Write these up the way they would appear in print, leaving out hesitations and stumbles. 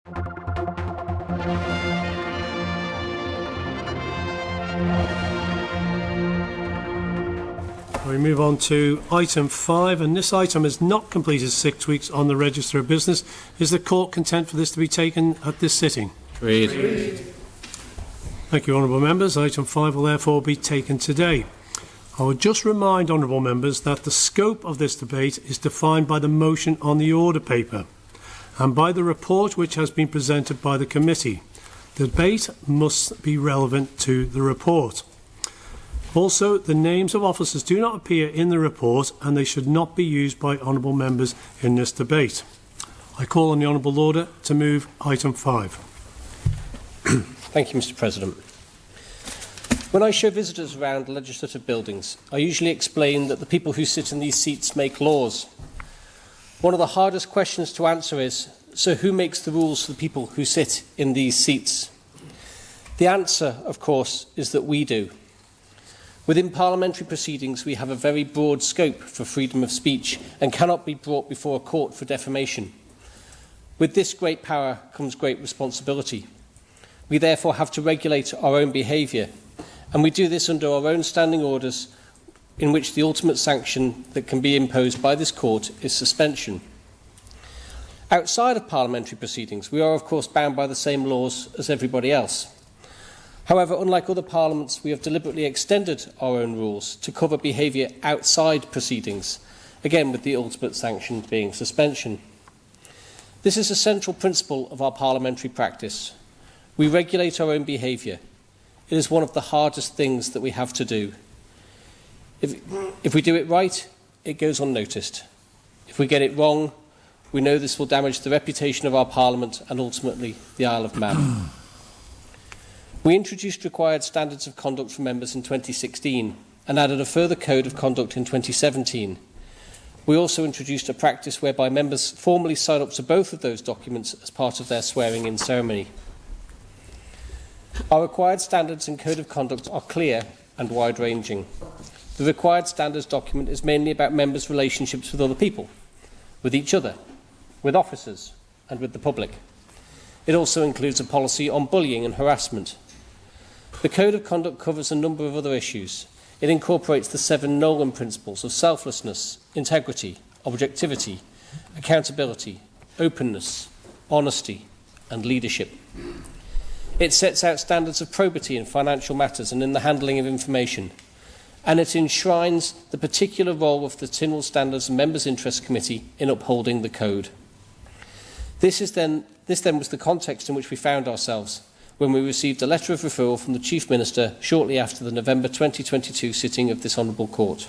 We move on to item 5, and this item has not completed 6 weeks on the register of business. Is the court content for this to be taken at this sitting? Agreed. Thank you, honourable members. Item 5 will therefore be taken today. I would just remind honourable members that the scope of this debate is defined by the motion on the order paper and by the report which has been presented by the committee. The debate must be relevant to the report. Also, the names of officers do not appear in the report and they should not be used by honourable members in this debate. I call on the honourable Lorder to move item 5. Thank you, Mr. President. When I show visitors around legislative buildings, I usually explain that the people who sit in these seats make laws. One of the hardest questions to answer is, so who makes the rules for the people who sit in these seats? The answer, of course, is that we do. Within parliamentary proceedings, we have a very broad scope for freedom of speech and cannot be brought before a court for defamation. With this great power comes great responsibility. We therefore have to regulate our own behaviour, and we do this under our own standing orders, in which the ultimate sanction that can be imposed by this court is suspension. Outside of parliamentary proceedings, we are of course bound by the same laws as everybody else. However, unlike other parliaments, we have deliberately extended our own rules to cover behaviour outside proceedings, again with the ultimate sanction being suspension. This is a central principle of our parliamentary practice. We regulate our own behaviour. It is one of the hardest things that we have to do. If we do it right, it goes unnoticed. If we get it wrong, we know this will damage the reputation of our Parliament and ultimately the Isle of Man. We introduced required standards of conduct for members in 2016 and added a further code of conduct in 2017. We also introduced a practice whereby members formally sign up to both of those documents as part of their swearing-in ceremony. Our required standards and code of conduct are clear and wide-ranging. The required standards document is mainly about members' relationships with other people, with each other, with officers and with the public. It also includes a policy on bullying and harassment. The Code of Conduct covers a number of other issues. It incorporates the 7 Nolan principles of selflessness, integrity, objectivity, accountability, openness, honesty and leadership. It sets out standards of probity in financial matters and in the handling of information. And it enshrines the particular role of the Tynwald Standards and Members' Interest Committee in upholding the Code. This then was the context in which we found ourselves when we received a letter of referral from the Chief Minister shortly after the November 2022 sitting of this Honourable Court.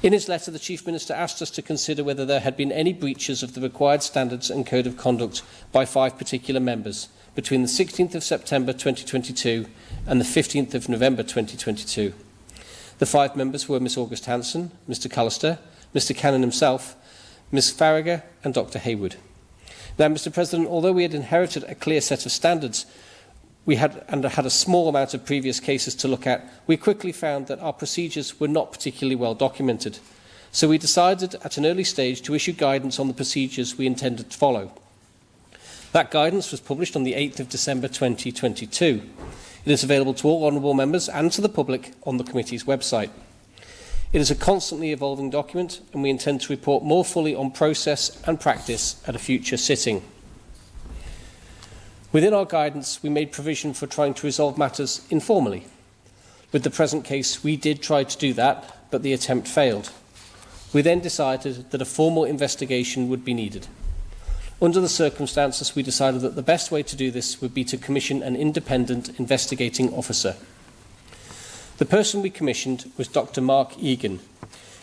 In his letter, the Chief Minister asked us to consider whether there had been any breaches of the required standards and code of conduct by 5 particular members between the 16th of September 2022 and the 15th of November 2022. The 5 members were Miss August Hanson, Mr Callister, Mr Cannon himself, Miss Farragher and Dr Hayward. Now, Mr President, although we had inherited a clear set of standards had a small amount of previous cases to look at, we quickly found that our procedures were not particularly well documented. So we decided at an early stage to issue guidance on the procedures we intended to follow. That guidance was published on the 8th of December 2022. It is available to all honourable members and to the public on the committee's website. It is a constantly evolving document and we intend to report more fully on process and practice at a future sitting. Within our guidance, we made provision for trying to resolve matters informally. With the present case, we did try to do that, but the attempt failed. We then decided that a formal investigation would be needed. Under the circumstances, we decided that the best way to do this would be to commission an independent investigating officer. The person we commissioned was Dr. Mark Egan.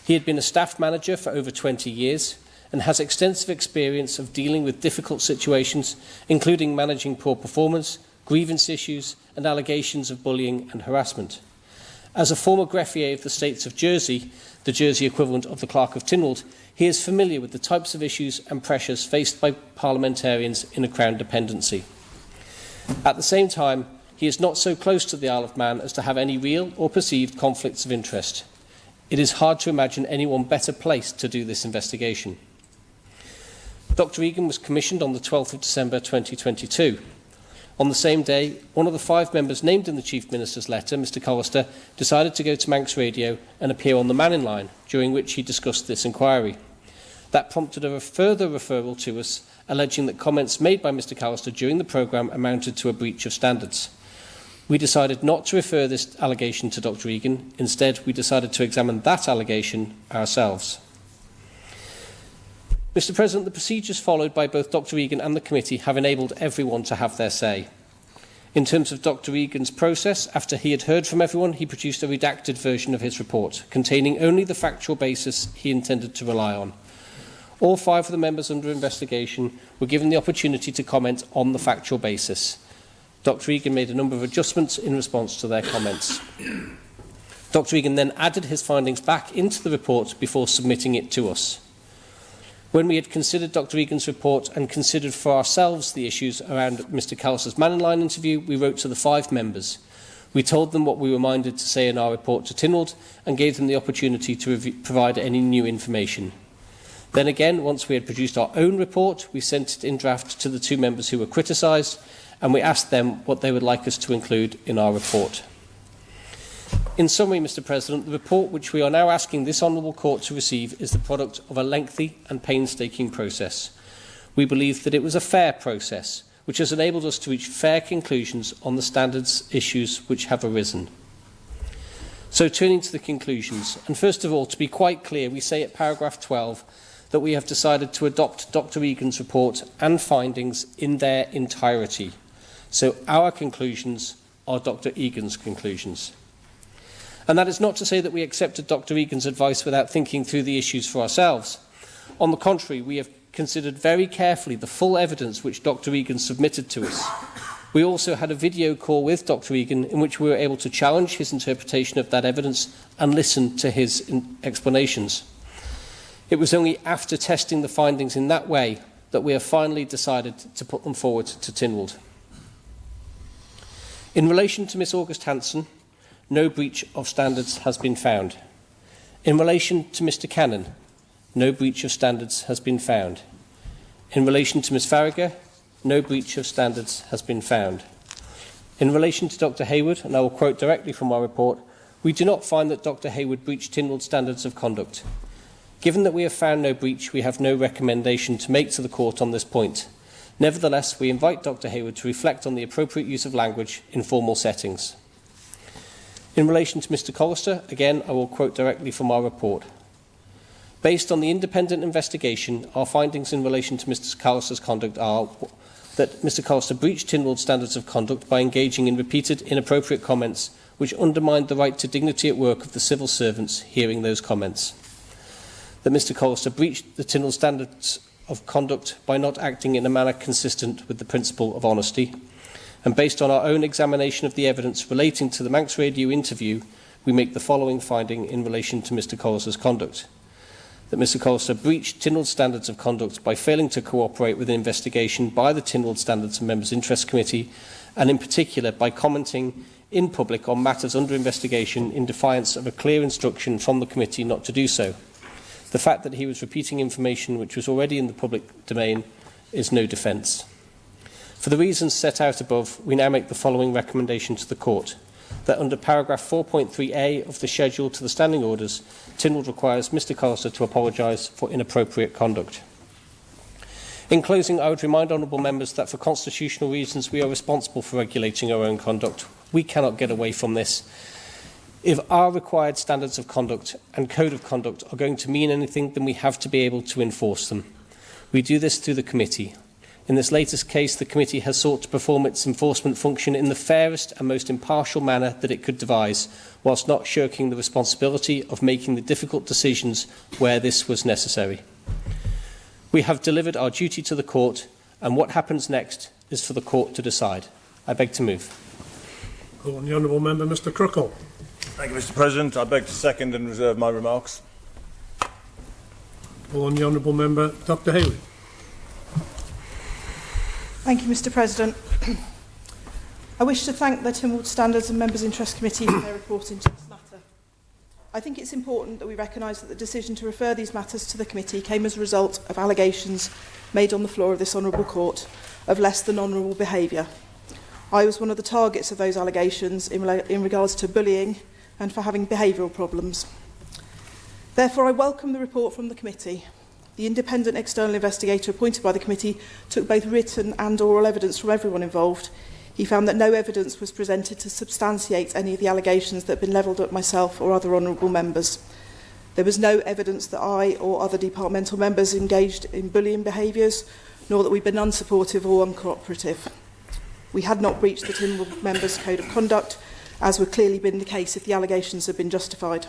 He had been a staff manager for over 20 years and has extensive experience of dealing with difficult situations, including managing poor performance, grievance issues and allegations of bullying and harassment. As a former greffier of the States of Jersey, the Jersey equivalent of the Clerk of Tynwald, he is familiar with the types of issues and pressures faced by parliamentarians in a Crown dependency. At the same time, he is not so close to the Isle of Man as to have any real or perceived conflicts of interest. It is hard to imagine anyone better placed to do this investigation. Dr Egan was commissioned on the 12th of December 2022. On the same day, one of the 5 members named in the Chief Minister's letter, Mr Callister, decided to go to Manx Radio and appear on the Manning Line, during which he discussed this inquiry. That prompted a further referral to us, alleging that comments made by Mr Callister during the programme amounted to a breach of standards. We decided not to refer this allegation to Dr Egan. Instead, we decided to examine that allegation ourselves. Mr President, the procedures followed by both Dr Egan and the committee have enabled everyone to have their say. In terms of Dr Egan's process, after he had heard from everyone, he produced a redacted version of his report, containing only the factual basis he intended to rely on. All 5 of the members under investigation were given the opportunity to comment on the factual basis. Dr Egan made a number of adjustments in response to their comments. Dr Egan then added his findings back into the report before submitting it to us. When we had considered Dr Egan's report and considered for ourselves the issues around Mr Callister's Manning Line interview, we wrote to the 5 members. We told them what we were minded to say in our report to Tynwald and gave them the opportunity to provide any new information. Then again, once we had produced our own report, we sent it in draft to the 2 members who were criticised, and we asked them what they would like us to include in our report. In summary, Mr President, the report which we are now asking this Honourable Court to receive is the product of a lengthy and painstaking process. We believe that it was a fair process, which has enabled us to reach fair conclusions on the standards issues which have arisen. So turning to the conclusions, and first of all, to be quite clear, we say at paragraph 12 that we have decided to adopt Dr Egan's report and findings in their entirety. So our conclusions are Dr Egan's conclusions. And that is not to say that we accepted Dr Egan's advice without thinking through the issues for ourselves. On the contrary, we have considered very carefully the full evidence which Dr Egan submitted to us. We also had a video call with Dr Egan in which we were able to challenge his interpretation of that evidence and listen to his explanations. It was only after testing the findings in that way that we have finally decided to put them forward to Tynwald. In relation to Miss August Hanson, no breach of standards has been found. In relation to Mr Cannon, no breach of standards has been found. In relation to Ms Farragher, no breach of standards has been found. In relation to Dr Hayward, and I will quote directly from our report, we do not find that Dr Hayward breached Tynwald standards of conduct. Given that we have found no breach, we have no recommendation to make to the court on this point. Nevertheless, we invite Dr Hayward to reflect on the appropriate use of language in formal settings. In relation to Mr Callister, again, I will quote directly from our report. Based on the independent investigation, our findings in relation to Mr Callister's conduct are that Mr Callister breached Tynwald standards of conduct by engaging in repeated inappropriate comments which undermined the right to dignity at work of the civil servants hearing those comments. That Mr Callister breached the Tynwald standards of conduct by not acting in a manner consistent with the principle of honesty. And based on our own examination of the evidence relating to the Manx Radio interview, we make the following finding in relation to Mr Callister's conduct. That Mr Callister breached Tynwald standards of conduct by failing to cooperate with an investigation by the Tynwald Standards and Members' Interest Committee, and in particular by commenting in public on matters under investigation in defiance of a clear instruction from the committee not to do so. The fact that he was repeating information which was already in the public domain is no defence. For the reasons set out above, we now make the following recommendation to the Court, that under paragraph 4.3a of the schedule to the standing orders, Tynwald requires Mr Callister to apologise for inappropriate conduct. In closing, I would remind honourable members that for constitutional reasons we are responsible for regulating our own conduct. We cannot get away from this. If our required standards of conduct and code of conduct are going to mean anything, then we have to be able to enforce them. We do this through the committee. In this latest case, the committee has sought to perform its enforcement function in the fairest and most impartial manner that it could devise, whilst not shirking the responsibility of making the difficult decisions where this was necessary. We have delivered our duty to the court, and what happens next is for the court to decide. I beg to move. Call on the honourable member, Mr Crookall. Thank you, Mr President. I beg to second and reserve my remarks. Call on the honourable member, Dr Hayward. Thank you, Mr President. I wish to thank the Tynwald Standards and Members' Interest Committee for their report into this matter. I think it's important that we recognise that the decision to refer these matters to the committee came as a result of allegations made on the floor of this honourable court of less than honourable behaviour. I was one of the targets of those allegations in regards to bullying and for having behavioural problems. Therefore, I welcome the report from the committee. The independent external investigator appointed by the committee took both written and oral evidence from everyone involved. He found that no evidence was presented to substantiate any of the allegations that had been levelled at myself or other honourable members. There was no evidence that I or other departmental members engaged in bullying behaviours, nor that we'd been unsupportive or uncooperative. We had not breached the Tynwald members' code of conduct, as would clearly been the case if the allegations had been justified.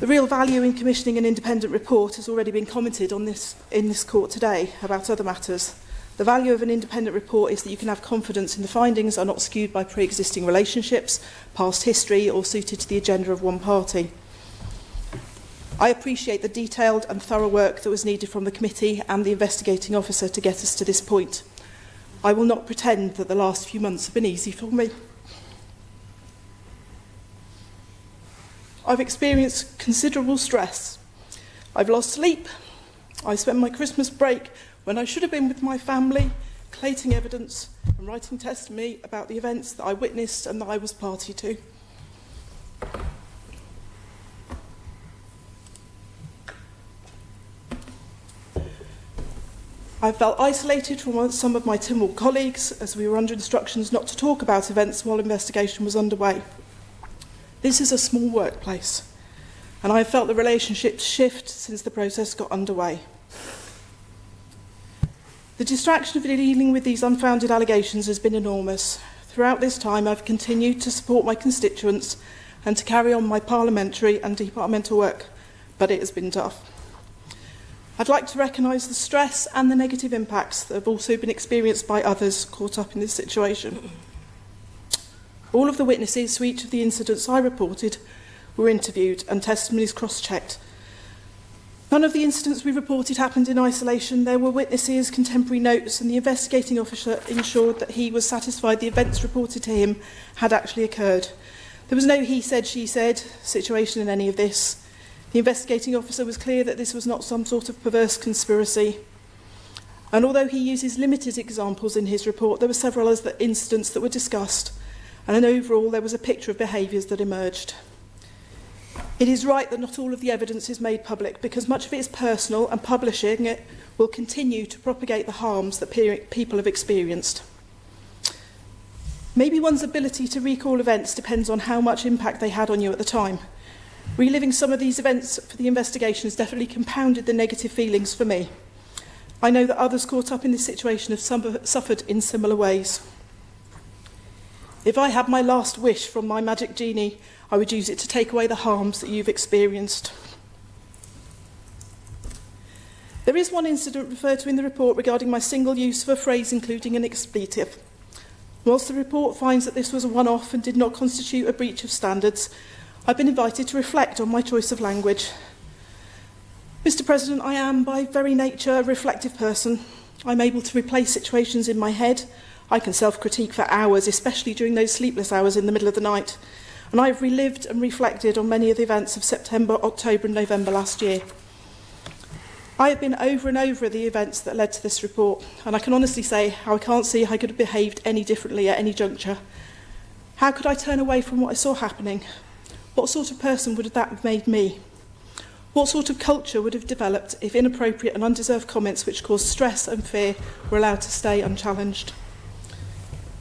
The real value in commissioning an independent report has already been commented on in this court today about other matters. The value of an independent report is that you can have confidence in the findings are not skewed by pre-existing relationships, past history, or suited to the agenda of one party. I appreciate the detailed and thorough work that was needed from the committee and the investigating officer to get us to this point. I will not pretend that the last few months have been easy for me. I've experienced considerable stress. I've lost sleep. I spent my Christmas break when I should have been with my family, collating evidence and writing testimony about the events that I witnessed and that I was party to. I felt isolated from some of my Tynwald colleagues as we were under instructions not to talk about events while investigation was underway. This is a small workplace, and I have felt the relationships shift since the process got underway. The distraction of dealing with these unfounded allegations has been enormous. Throughout this time, I've continued to support my constituents and to carry on my parliamentary and departmental work, but it has been tough. I'd like to recognise the stress and the negative impacts that have also been experienced by others caught up in this situation. All of the witnesses to each of the incidents I reported were interviewed and testimonies cross-checked. None of the incidents we reported happened in isolation. There were witnesses, contemporary notes, and the investigating officer ensured that he was satisfied the events reported to him had actually occurred. There was no he said, she said situation in any of this. The investigating officer was clear that this was not some sort of perverse conspiracy. And although he uses limited examples in his report, there were several other incidents that were discussed, and then overall there was a picture of behaviours that emerged. It is right that not all of the evidence is made public because much of it is personal, and publishing it will continue to propagate the harms that people have experienced. Maybe one's ability to recall events depends on how much impact they had on you at the time. Reliving some of these events for the investigation has definitely compounded the negative feelings for me. I know that others caught up in this situation have suffered in similar ways. If I had my last wish from my magic genie, I would use it to take away the harms that you've experienced. There is one incident referred to in the report regarding my single use of a phrase including an expletive. Whilst the report finds that this was a one-off and did not constitute a breach of standards, I've been invited to reflect on my choice of language. Mr. President, I am by very nature a reflective person. I'm able to replay situations in my head. I can self-critique for hours, especially during those sleepless hours in the middle of the night. And I've relived and reflected on many of the events of September, October and November last year. I have been over and over the events that led to this report, and I can honestly say how I can't see how I could have behaved any differently at any juncture. How could I turn away from what I saw happening? What sort of person would that have made me? What sort of culture would have developed if inappropriate and undeserved comments which caused stress and fear were allowed to stay unchallenged?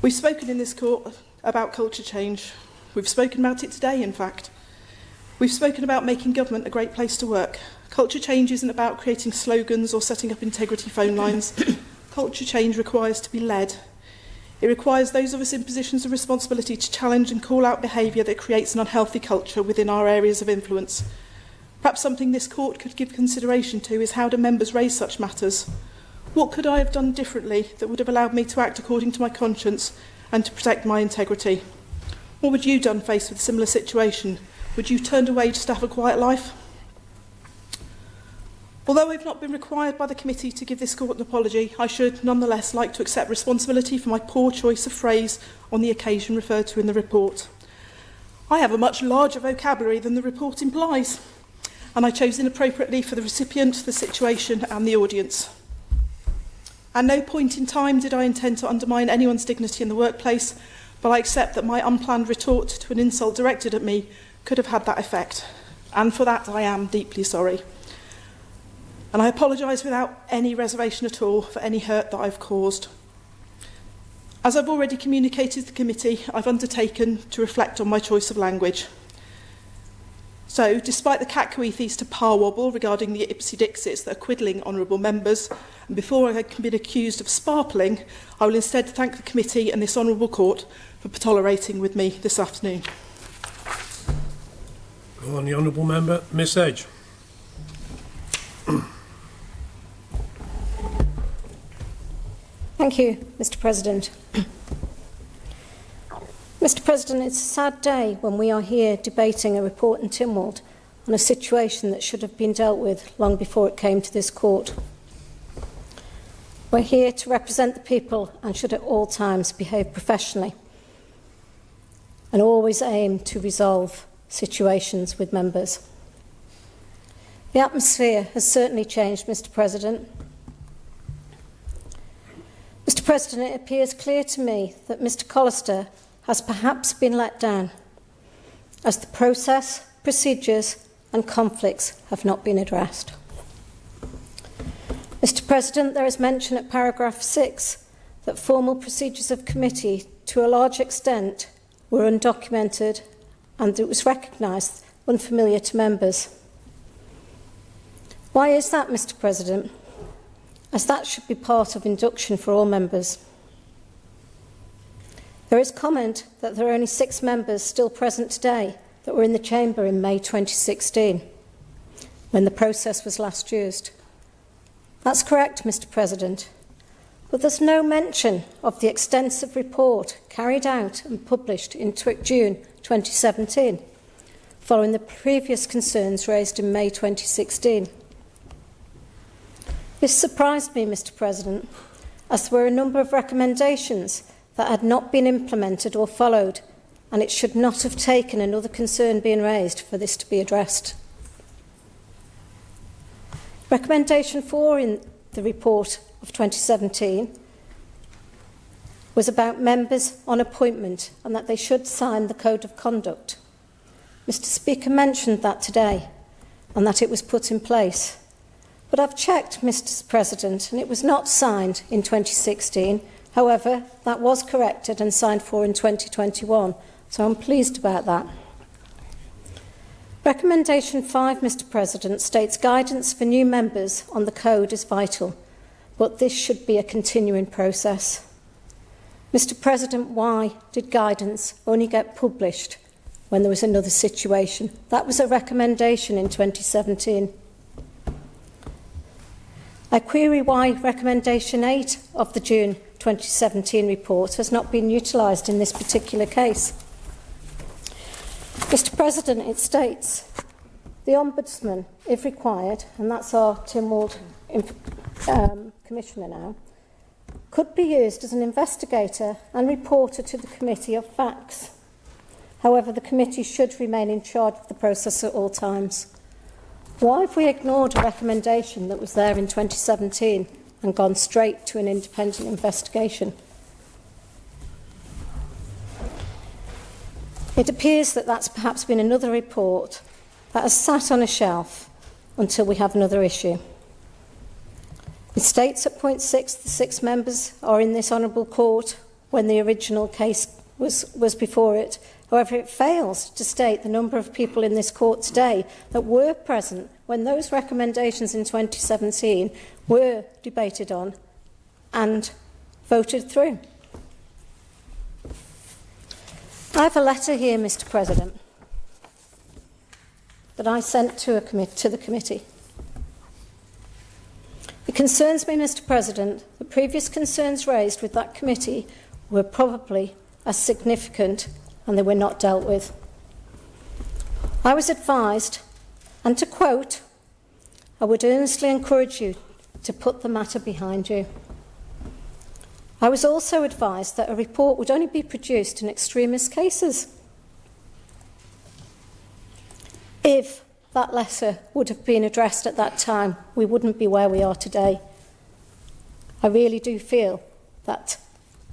We've spoken in this court about culture change. We've spoken about it today, in fact. We've spoken about making government a great place to work. Culture change isn't about creating slogans or setting up integrity phone lines. Culture change requires to be led. It requires those of us in positions of responsibility to challenge and call out behaviour that creates an unhealthy culture within our areas of influence. Perhaps something this court could give consideration to is how do members raise such matters? What could I have done differently that would have allowed me to act according to my conscience and to protect my integrity? What would you have done faced with a similar situation? Would you have turned away just to have a quiet life? Although I've not been required by the committee to give this court an apology, I should nonetheless like to accept responsibility for my poor choice of phrase on the occasion referred to in the report. I have a much larger vocabulary than the report implies, and I chose inappropriately for the recipient, the situation and the audience. At no point in time did I intend to undermine anyone's dignity in the workplace, but I accept that my unplanned retort to an insult directed at me could have had that effect, and for that I am deeply sorry. And I apologise without any reservation at all for any hurt that I've caused. As I've already communicated to the committee, I've undertaken to reflect on my choice of language. So, despite the catcoethes to parwobble regarding the ipsy-dixits that are quiddling honourable members, and before I had been accused of sparkling, I will instead thank the committee and this honourable court for tolerating with me this afternoon. Go on, the honourable member, Miss Edge. Thank you, Mr. President. Mr. President, it's a sad day when we are here debating a report in Tynwald on a situation that should have been dealt with long before it came to this court. We're here to represent the people and should at all times behave professionally and always aim to resolve situations with members. The atmosphere has certainly changed, Mr. President. Mr. President, it appears clear to me that Mr. Callister has perhaps been let down, as the process, procedures and conflicts have not been addressed. Mr. President, there is mention at paragraph 6 that formal procedures of committee to a large extent were undocumented and it was recognised unfamiliar to members. Why is that, Mr. President? As that should be part of induction for all members. There is comment that there are only 6 members still present today that were in the chamber in May 2016, when the process was last used. That's correct, Mr. President, but there's no mention of the extensive report carried out and published in June 2017, following the previous concerns raised in May 2016. This surprised me, Mr. President, as there were a number of recommendations that had not been implemented or followed, and it should not have taken another concern being raised for this to be addressed. Recommendation 4 in the report of 2017 was about members on appointment and that they should sign the Code of Conduct. Mr. Speaker mentioned that today and that it was put in place. But I've checked, Mr. President, and it was not signed in 2016. However, that was corrected and signed for in 2021, so I'm pleased about that. Recommendation 5, Mr. President, states guidance for new members on the code is vital, but this should be a continuing process. Mr. President, why did guidance only get published when there was another situation? That was a recommendation in 2017. I query why recommendation 8 of the June 2017 report has not been utilised in this particular case. Mr. President, it states, the Ombudsman, if required, and that's our Tynwald Commissioner now, could be used as an investigator and reporter to the Committee of Facts. However, the committee should remain in charge of the process at all times. Why have we ignored a recommendation that was there in 2017 and gone straight to an independent investigation? It appears that that's perhaps been another report that has sat on a shelf until we have another issue. It states at point 6 the 6 members are in this honourable court when the original case was before it. However, it fails to state the number of people in this court today that were present when those recommendations in 2017 were debated on and voted through. I have a letter here, Mr. President, that I sent to the committee. It concerns me, Mr. President, the previous concerns raised with that committee were probably as significant and they were not dealt with. I was advised, and to quote, I would earnestly encourage you to put the matter behind you. I was also advised that a report would only be produced in extremist cases. If that letter would have been addressed at that time, we wouldn't be where we are today. I really do feel that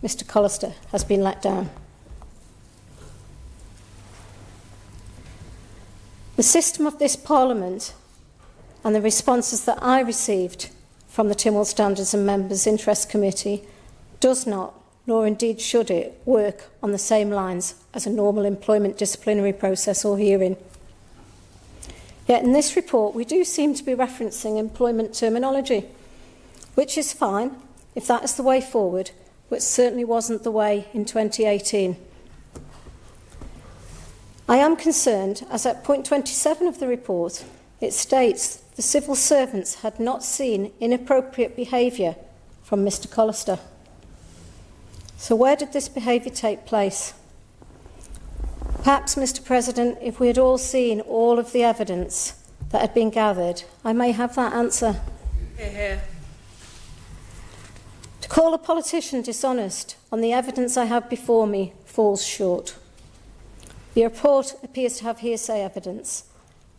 Mr. Callister has been let down. The system of this Parliament and the responses that I received from the Tynwald Standards and Members' Interest Committee does not, nor indeed should it, work on the same lines as a normal employment disciplinary process or hearing. Yet in this report we do seem to be referencing employment terminology, which is fine if that is the way forward, but certainly wasn't the way in 2018. I am concerned, as at point 27 of the report, it states the civil servants had not seen inappropriate behaviour from Mr. Callister. So where did this behaviour take place? Perhaps, Mr. President, if we had all seen all of the evidence that had been gathered, I may have that answer. Hear, hear. To call a politician dishonest on the evidence I have before me falls short. The report appears to have hearsay evidence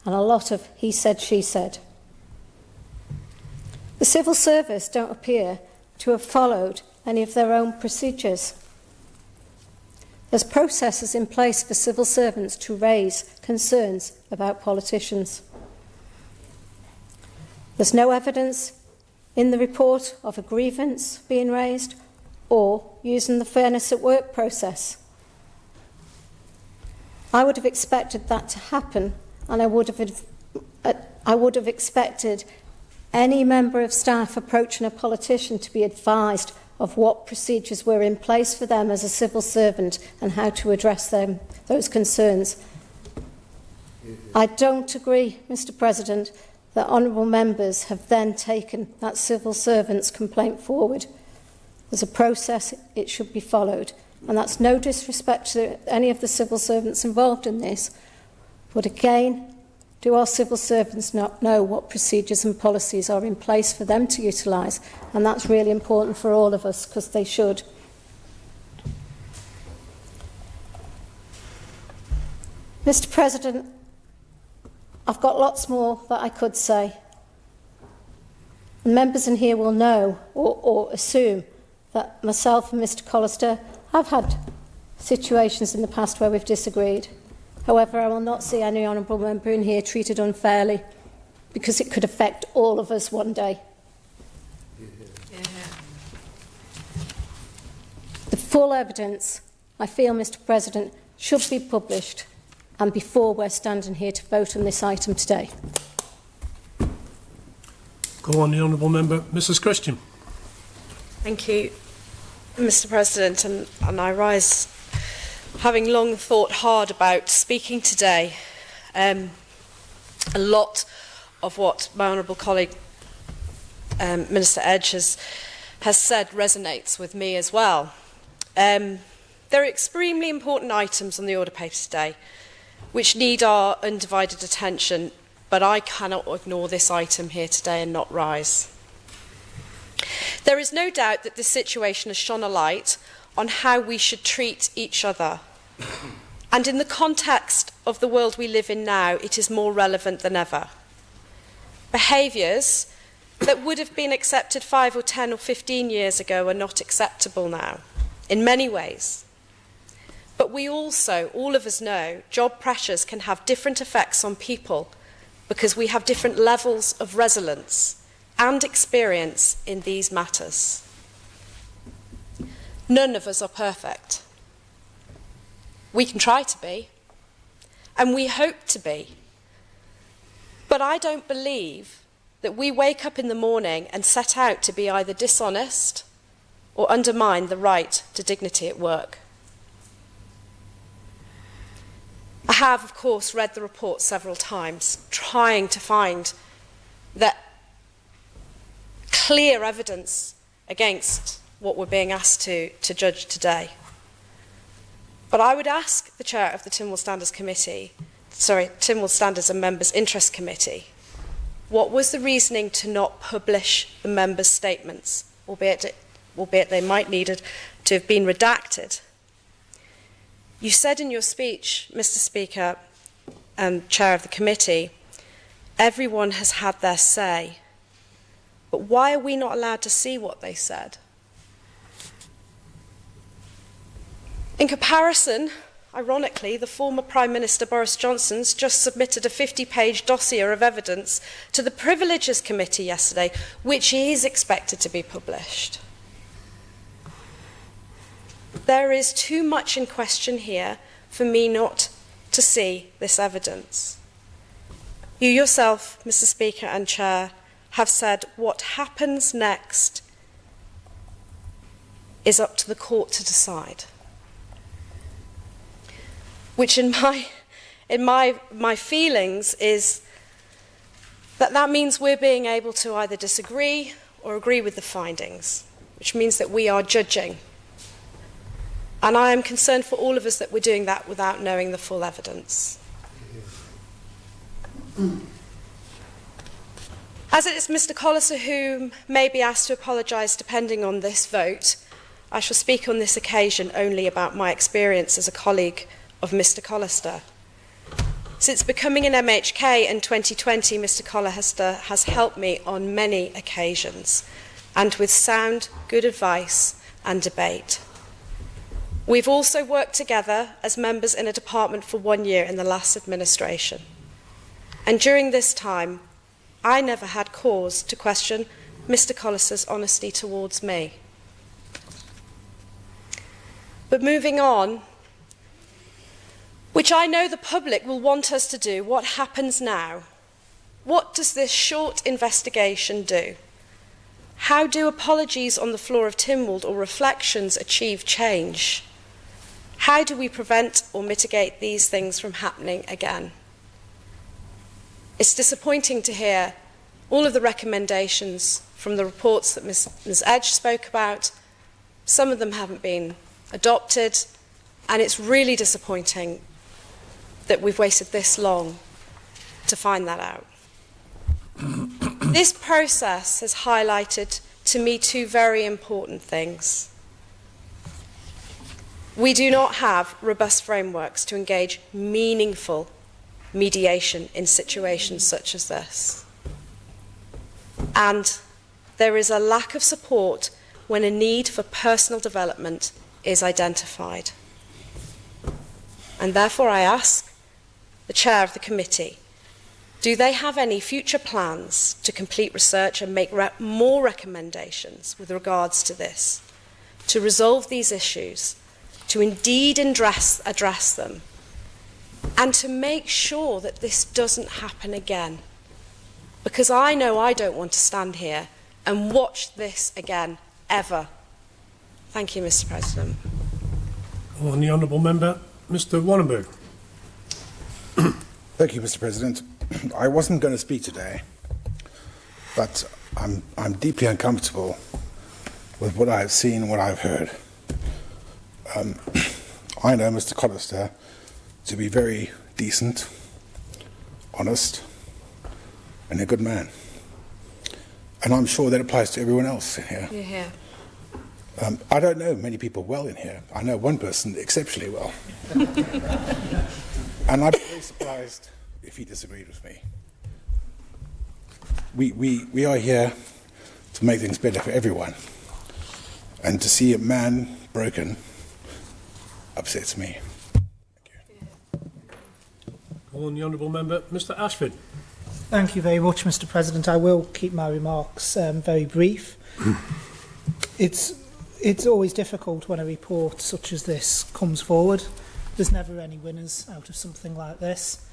and a lot of he said, she said. The civil service don't appear to have followed any of their own procedures. There's processes in place for civil servants to raise concerns about politicians. There's no evidence in the report of a grievance being raised or using the fairness at work process. I would have expected that to happen, and I would have expected any member of staff approaching a politician to be advised of what procedures were in place for them as a civil servant and how to address those concerns. I don't agree, Mr. President, that honourable members have then taken that civil servant's complaint forward. There's a process, it should be followed. And that's no disrespect to any of the civil servants involved in this. But again, do our civil servants not know what procedures and policies are in place for them to utilise? And that's really important for all of us, because they should. Mr. President, I've got lots more that I could say. And members in here will know or assume that myself and Mr. Callister have had situations in the past where we've disagreed. However, I will not see any honourable member in here treated unfairly, because it could affect all of us one day. The full evidence, I feel, Mr. President, should be published, and before we're standing here to vote on this item today. Go on, the honourable member, Mrs. Christian. Thank you, Mr. President, and I rise having long thought hard about speaking today. A lot of what my honourable colleague Minister Edge has said resonates with me as well. There are extremely important items on the order paper today which need our undivided attention, but I cannot ignore this item here today and not rise. There is no doubt that this situation has shone a light on how we should treat each other. And in the context of the world we live in now, it is more relevant than ever. Behaviours that would have been accepted 5 or 10 or 15 years ago are not acceptable now, in many ways. But we also, all of us know, job pressures can have different effects on people because we have different levels of resilience and experience in these matters. None of us are perfect. We can try to be, and we hope to be. But I don't believe that we wake up in the morning and set out to be either dishonest or undermine the right to dignity at work. I have, of course, read the report several times, trying to find that clear evidence against what we're being asked to judge today. But I would ask the chair of the Tynwald Standards and Members' Interest Committee, what was the reasoning to not publish the members' statements, albeit they might needed to have been redacted? You said in your speech, Mr. Speaker, and chair of the committee, everyone has had their say. But why are we not allowed to see what they said? In comparison, ironically, the former Prime Minister Boris Johnson's just submitted a 50-page dossier of evidence to the Privileges Committee yesterday, which is expected to be published. There is too much in question here for me not to see this evidence. You yourself, Mr. Speaker and Chair, have said what happens next is up to the court to decide. Which in my feelings is that means we're being able to either disagree or agree with the findings, which means that we are judging. And I am concerned for all of us that we're doing that without knowing the full evidence. As it is Mr. Callister who may be asked to apologise depending on this vote, I shall speak on this occasion only about my experience as a colleague of Mr. Callister. Since becoming an MHK in 2020, Mr. Callister has helped me on many occasions, and with sound, good advice and debate. We've also worked together as members in a department for 1 year in the last administration. And during this time, I never had cause to question Mr. Callister's honesty towards me. But moving on, which I know the public will want us to do, what happens now? What does this short investigation do? How do apologies on the floor of Tynwald or reflections achieve change? How do we prevent or mitigate these things from happening again? It's disappointing to hear all of the recommendations from the reports that Ms. Edge spoke about. Some of them haven't been adopted, and it's really disappointing that we've wasted this long to find that out. This process has highlighted to me two very important things. We do not have robust frameworks to engage meaningful mediation in situations such as this. And there is a lack of support when a need for personal development is identified. And therefore I ask the chair of the committee, do they have any future plans to complete research and make more recommendations with regards to this, to resolve these issues, to indeed address them, and to make sure that this doesn't happen again? Because I know I don't want to stand here and watch this again, ever. Thank you, Mr. President. On the honourable member, Mr. Wannenberg. Thank you, Mr. President. I wasn't going to speak today, but I'm deeply uncomfortable with what I've seen and what I've heard. I know Mr. Callister to be very decent, honest, and a good man. And I'm sure that applies to everyone else in here. You're here. I don't know many people well in here. I know one person exceptionally well. And I'd be very surprised if he disagreed with me. We are here to make things better for everyone. And to see a man broken upsets me. On the honourable member, Mr. Ashford. Thank you very much, Mr. President. I will keep my remarks very brief. It's always difficult when a report such as this comes forward. There's never any winners out of something like this.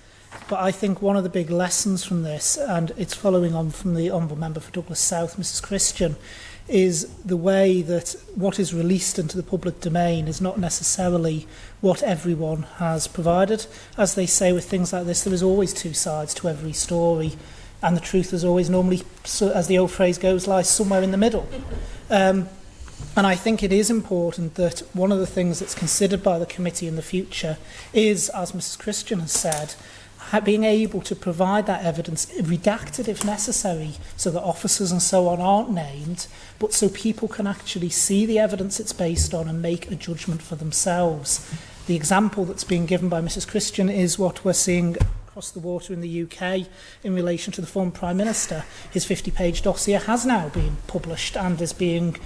But I think one of the big lessons from this, and it's following on from the Honourable Member for Douglas South, Mrs Christian, is the way that what is released into the public domain is not necessarily what everyone has provided. As they say with things like this, there is always two sides to every story, and the truth is always normally, as the old phrase goes, lies somewhere in the middle. And I think it is important that one of the things that's considered by the committee in the future is, as Mrs Christian has said, being able to provide that evidence, redacted if necessary, so that officers and so on aren't named, but so people can actually see the evidence it's based on and make a judgment for themselves. The example that's being given by Mrs Christian is what we're seeing across the water in the UK in relation to the former Prime Minister. His 50-page dossier has now been published and is being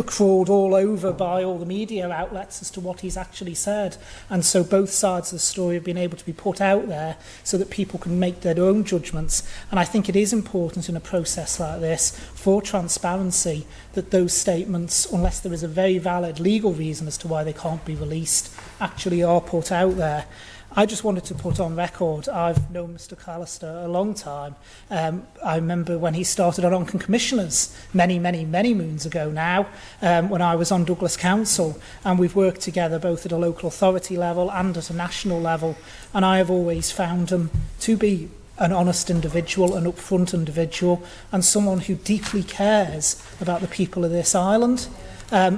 crawled all over by all the media outlets as to what he's actually said. And so both sides of the story have been able to be put out there so that people can make their own judgments. And I think it is important in a process like this for transparency that those statements, unless there is a very valid legal reason as to why they can't be released, actually are put out there. I just wanted to put on record, I've known Mr Callister a long time. I remember when he started on Onken Commissioners many moons ago now, when I was on Douglas Council, and we've worked together both at a local authority level and at a national level, and I have always found him to be an honest individual, an upfront individual, and someone who deeply cares about the people of this island.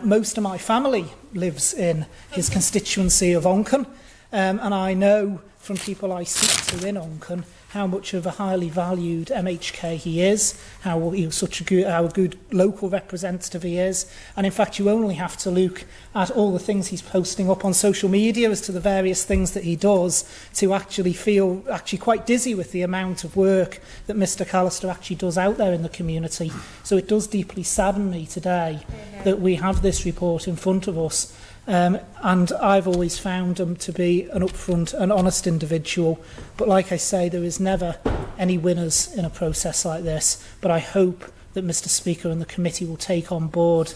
Most of my family lives in his constituency of Onken, and I know from people I speak to in Onken how much of a highly valued MHK he is, how a good local representative he is. And in fact, you only have to look at all the things he's posting up on social media as to the various things that he does to actually feel quite dizzy with the amount of work that Mr Callister actually does out there in the community. So it does deeply sadden me today that we have this report in front of us. And I've always found him to be an upfront and honest individual. But like I say, there is never any winners in a process like this. But I hope that Mr Speaker and the committee will take on board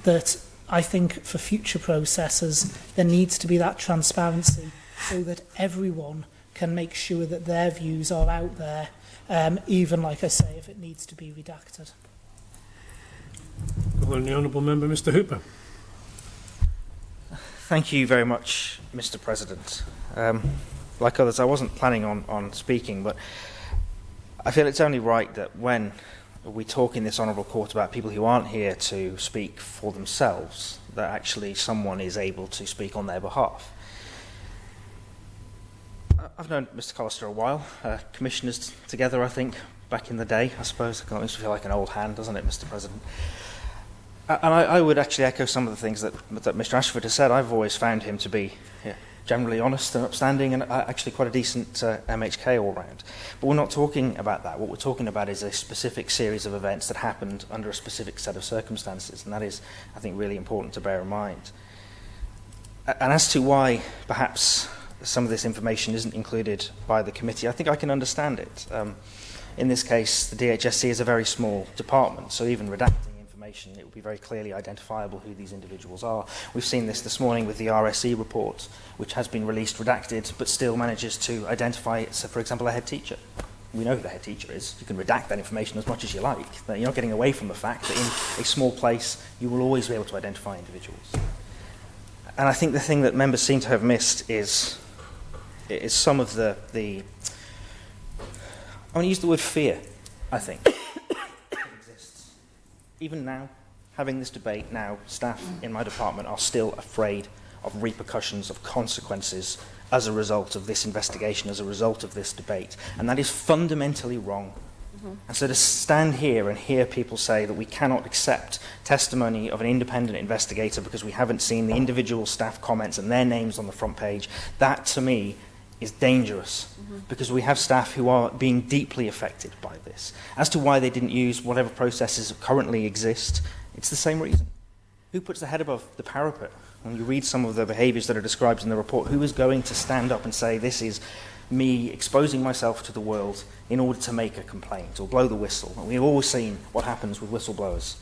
that I think for future processes there needs to be that transparency so that everyone can make sure that their views are out there, even, like I say, if it needs to be redacted. Well, the Honourable Member, Mr Hooper. Thank you very much, Mr President. Like others, I wasn't planning on speaking, but I feel it's only right that when we talk in this honourable court about people who aren't here to speak for themselves, that actually someone is able to speak on their behalf. I've known Mr Callister a while, commissioners together, I think, back in the day, I suppose. It makes me feel like an old hand, doesn't it, Mr President? And I would actually echo some of the things that Mr Ashford has said. I've always found him to be generally honest and upstanding and actually quite a decent MHK all round. But we're not talking about that. What we're talking about is a specific series of events that happened under a specific set of circumstances, and that is, I think, really important to bear in mind. And as to why perhaps some of this information isn't included by the committee, I think I can understand it. In this case, the DHSC is a very small department, so even redacting it will be very clearly identifiable who these individuals are. We've seen this morning with the RSE report, which has been released redacted, but still manages to identify, so for example, a head teacher. We know who the head teacher is. You can redact that information as much as you like. You're not getting away from the fact that in a small place, you will always be able to identify individuals. And I think the thing that members seem to have missed is some of the I want to use the word fear, I think. Even now, having this debate now, staff in my department are still afraid of repercussions, of consequences as a result of this investigation, as a result of this debate. And that is fundamentally wrong. And so to stand here and hear people say that we cannot accept testimony of an independent investigator because we haven't seen the individual staff comments and their names on the front page, that to me is dangerous, because we have staff who are being deeply affected by this. As to why they didn't use whatever processes currently exist, it's the same reason. Who puts their head above the parapet? When you read some of the behaviours that are described in the report, who is going to stand up and say, this is me exposing myself to the world in order to make a complaint or blow the whistle? And we've always seen what happens with whistleblowers.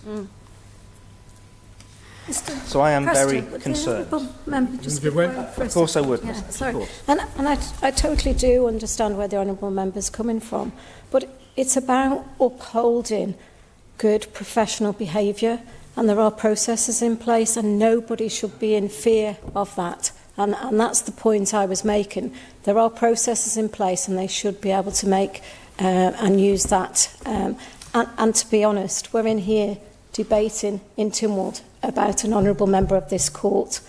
So I am very concerned. Of course I would. Yeah, sorry. And I totally do understand where the honourable member's coming from, but it's about upholding good professional behaviour, and there are processes in place, and nobody should be in fear of that. And that's the point I was making. There are processes in place, and they should be able to make and use that. And to be honest, we're in here debating in Tynwald about an honourable member of this court.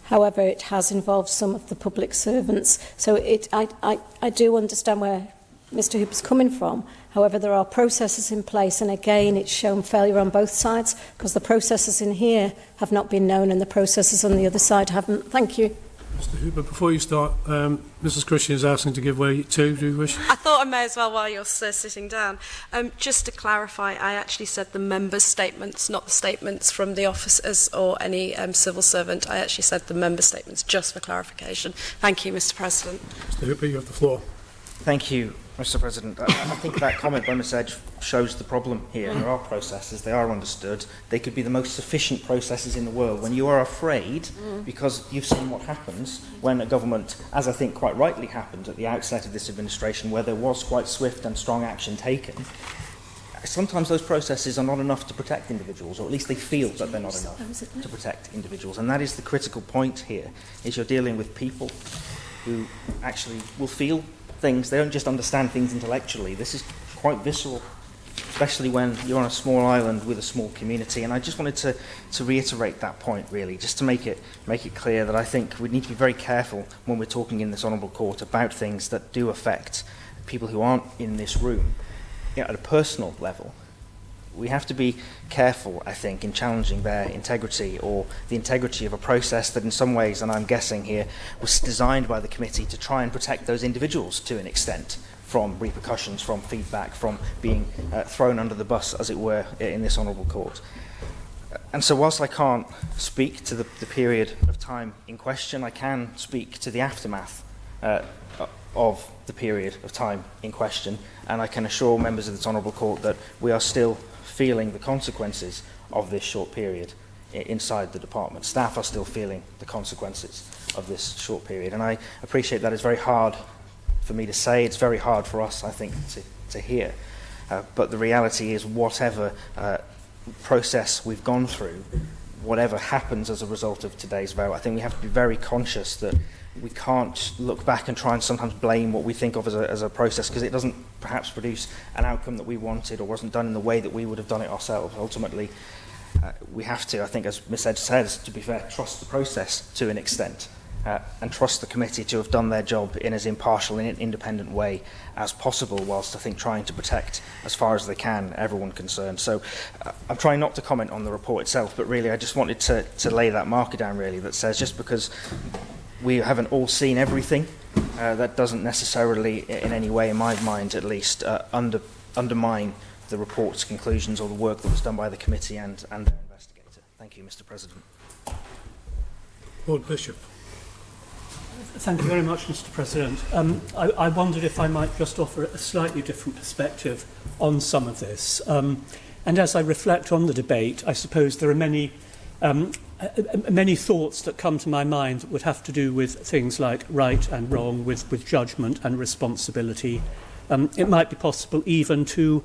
However, it has involved some of the public servants. So I do understand where Mr Hooper's coming from. However, there are processes in place, and again, it's shown failure on both sides, because the processes in here have not been known and the processes on the other side haven't. Thank you. Mr. Hooper, before you start, Mrs. Christian is asking to give way too. Do you wish? I thought I may as well while you're sitting down. Just to clarify, I actually said the members' statements, not the statements from the officers or any civil servant. I actually said the member statements, just for clarification. Thank you, Mr. President. Mr. Hooper, you have the floor. Thank you, Mr. President. I think that comment by Ms Edge shows the problem here. There are processes, they are understood. They could be the most sufficient processes in the world. When you are afraid, because you've seen what happens when a government, as I think quite rightly happened at the outset of this administration, where there was quite swift and strong action taken, sometimes those processes are not enough to protect individuals, or at least they feel that they're not enough to protect individuals. And that is the critical point here, is you're dealing with people who actually will feel things. They don't just understand things intellectually. This is quite visceral, especially when you're on a small island with a small community. And I just wanted to reiterate that point, really, just to make it clear that I think we need to be very careful when we're talking in this honourable court about things that do affect people who aren't in this room. At a personal level, we have to be careful, I think, in challenging their integrity, or the integrity of a process that in some ways, and I'm guessing here, was designed by the committee to try and protect those individuals to an extent from repercussions, from feedback, from being thrown under the bus, as it were, in this honourable court. And so whilst I can't speak to the period of time in question, I can speak to the aftermath of the period of time in question, and I can assure members of this honourable court that we are still feeling the consequences of this short period inside the department. Staff are still feeling the consequences of this short period, and I appreciate that it's very hard for me to say, it's very hard for us, I think, to hear, but the reality is whatever process we've gone through, whatever happens as a result of today's vote, I think we have to be very conscious that we can't look back and try and sometimes blame what we think of as a process, because it doesn't perhaps produce an outcome that we wanted, or wasn't done in the way that we would have done it ourselves. Ultimately, we have to, I think, as Ms Edge says, to be fair, trust the process to an extent, and trust the committee to have done their job in as impartial and independent way as possible, whilst I think trying to protect as far as they can everyone concerned. So I'm trying not to comment on the report itself, but really I just wanted to lay that marker down, really, that says just because we haven't all seen everything, that doesn't necessarily, in any way, in my mind at least, undermine the report's conclusions or the work that was done by the committee and their investigator. Thank you, Mr. President. Lord Bishop. Thank you very much, Mr. President. I wondered if I might just offer a slightly different perspective on some of this. And as I reflect on the debate, I suppose there are many thoughts that come to my mind that would have to do with things like right and wrong, with judgment and responsibility. It might be possible even to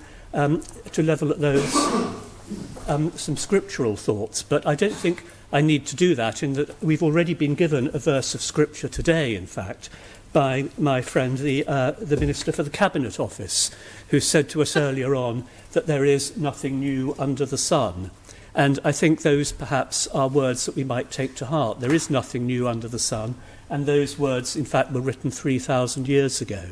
level at those some scriptural thoughts, but I don't think I need to do that, in that we've already been given a verse of scripture today, in fact, by my friend, the Minister for the Cabinet Office, who said to us earlier on that there is nothing new under the sun. And I think those perhaps are words that we might take to heart. There is nothing new under the sun, and those words, in fact, were written 3,000 years ago.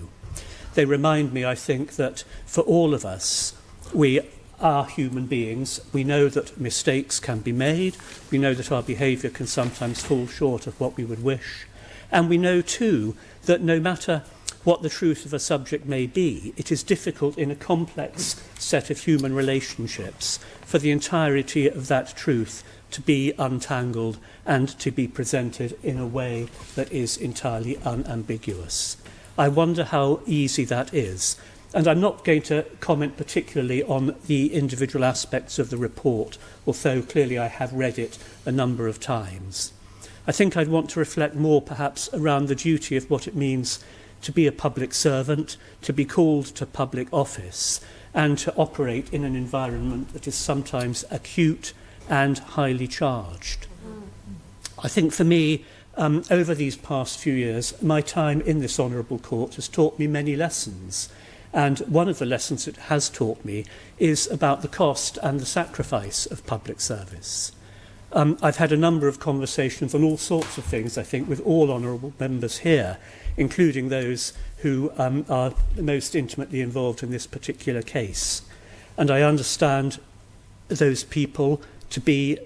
They remind me, I think, that for all of us, we are human beings. We know that mistakes can be made. We know that our behaviour can sometimes fall short of what we would wish. And we know, too, that no matter what the truth of a subject may be, it is difficult in a complex set of human relationships for the entirety of that truth to be untangled and to be presented in a way that is entirely unambiguous. I wonder how easy that is. And I'm not going to comment particularly on the individual aspects of the report, although clearly I have read it a number of times. I think I'd want to reflect more perhaps around the duty of what it means to be a public servant, to be called to public office, and to operate in an environment that is sometimes acute and highly charged. I think for me, over these past few years, my time in this honourable court has taught me many lessons. And one of the lessons it has taught me is about the cost and the sacrifice of public service. I've had a number of conversations on all sorts of things, I think, with all honourable members here, including those who are most intimately involved in this particular case. And I understand those people to be